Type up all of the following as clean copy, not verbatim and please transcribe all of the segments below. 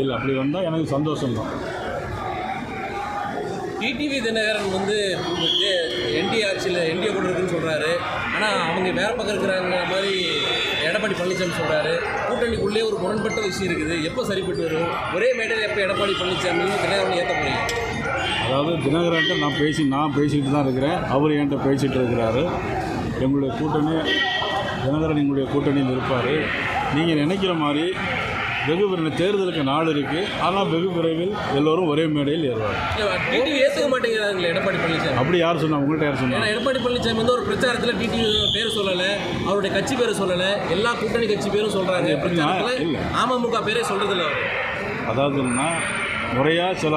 இல்லை, அப்படி வந்தால் எனக்கு சந்தோஷம்தான். டிடிவி தினகரன் வந்து என்டிஏ ஆட்சியில் என்டிஏ கூட இருக்குன்னு சொல்கிறாரு. ஆனால் அவங்க வேறு பக்கம் இருக்கிறாங்க மாதிரி எடப்பாடி பழனிசாமி சொல்கிறாரு. கூட்டணிக்குள்ளே ஒரு முரண்பட்ட விஷயம் இருக்குது. எப்போ சரிப்பட்டு வரும்? ஒரே மேடையில் எப்போ எடப்பாடி பழனிசாமியும் தினகரன் ஏற்ற போகிறீங்க? அதாவது தினகரன்ட்ட நான் பேசிக்கிட்டு தான் இருக்கிறேன். அவர் என்கிட்ட பேசிகிட்டு இருக்கிறாரு. எங்களுடைய கூட்டணி தினகரன் எங்களுடைய கூட்டணியில் இருப்பார். நீங்கள் நினைக்கிற மாதிரி வெகு விரைவில் தேர்தலுக்கு நாள் இருக்குது. ஆனால் வெகு விரைவில் எல்லோரும் ஒரே மேடையில் ஏறுவார். டிடிவி ஏற்றுக்க மாட்டேங்கிறாங்களே எடப்பாடி பழனிசாமி. அப்படி யார் சொன்னா? உங்கள்கிட்ட யார் சொன்னா? எடப்பாடி பழனிசாமி வந்து ஒரு பிரச்சாரத்தில் டிடிவி பேர் சொல்லலை, அவருடைய கட்சி பேரை சொல்லலை, எல்லா கூட்டணி கட்சி பேரும் சொல்கிறாங்க. பிரச்சாரத்தில் அமமுக பேரே சொல்கிறதில்ல. அதாவதுன்னா முறையாக சில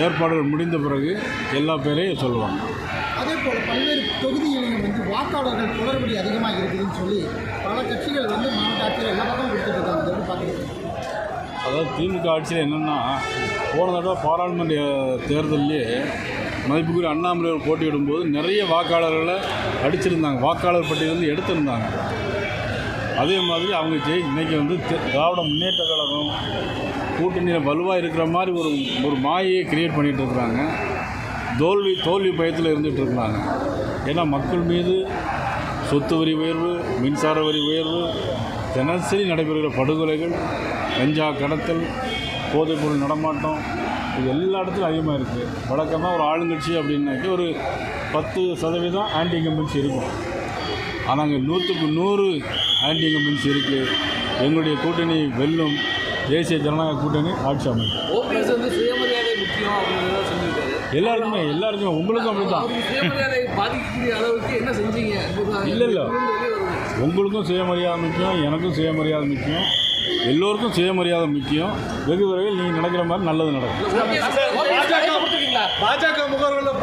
ஏற்பாடுகள் முடிந்த பிறகு எல்லா பேரையும் சொல்லுவாங்க. அதே போல் பல்வேறு தொகுதிகளிலும் வந்து வாக்காளர்கள் குளறுபடி அதிகமாக இருக்குதுன்னு சொல்லி பல கட்சிகள் வந்து மாவட்ட ஆட்சியில் எல்லா பக்கம் கொடுத்துட்டு பார்த்துருக்கோம். அதாவது திமுக ஆட்சியில் என்னென்னா, போன தடவை பாராளுமன்ற தேர்தலிலே மதிப்புக்குரிய அண்ணாமலை போட்டியிடும்போது நிறைய வாக்காளர்களை அடிச்சிருந்தாங்க, வாக்காளர் பட்டியலிருந்து எடுத்திருந்தாங்க. அதே மாதிரி அவங்க இன்றைக்கி வந்து திராவிட முன்னேற்ற கழகம் கூட்டணியில் வலுவாக இருக்கிற மாதிரி ஒரு மாயையை கிரியேட் பண்ணிகிட்டு இருக்கிறாங்க. தோல்வி பயத்தில் இருந்துகிட்டு இருக்கிறாங்க. ஏன்னா மக்கள் மீது சொத்து வரி உயர்வு, மின்சார வரி உயர்வு, தினசரி நடைபெறுகிற படுகொலைகள், கஞ்சா கடத்தல், போதைப்பொருள் நடமாட்டம், இது எல்லா இடத்துலையும் அதிகமாக இருக்குது. வழக்கமாக ஒரு ஆளுங்கட்சி அப்படின்னாக்கி ஒரு 10% ஆன்டி இன்கம்பன்சி இருக்கும். ஆனால் அங்கே 100க்கு 100 ஆன்டி இன்கம்பன்சி இருக்குது. எங்களுடைய கூட்டணி வெல்லும். தேசிய ஜனநாயக கூட்டணி ஆட்சி அமைக்கும். ஓபிஎஸ் வந்து சுயமரியாதை முக்கியம் அப்படின்னு சொல்லியிருக்காரு. எல்லாருக்குமே உங்களுக்கும் அப்படி தான். சுயமரியாதை பாதிக்கக்கூடிய அளவுக்கு என்ன செஞ்சீங்க? இல்லை, உங்களுக்கும் சுயமரியாதை முக்கியம், எனக்கும் சுயமரியாதை முக்கியம், எல்லோருக்கும் சுயமரியாதை முக்கியம். வெகு விரைவில் நீங்கள் நினைக்கிற மாதிரி நல்லது நடக்கும். பாஜக முகவர்கள்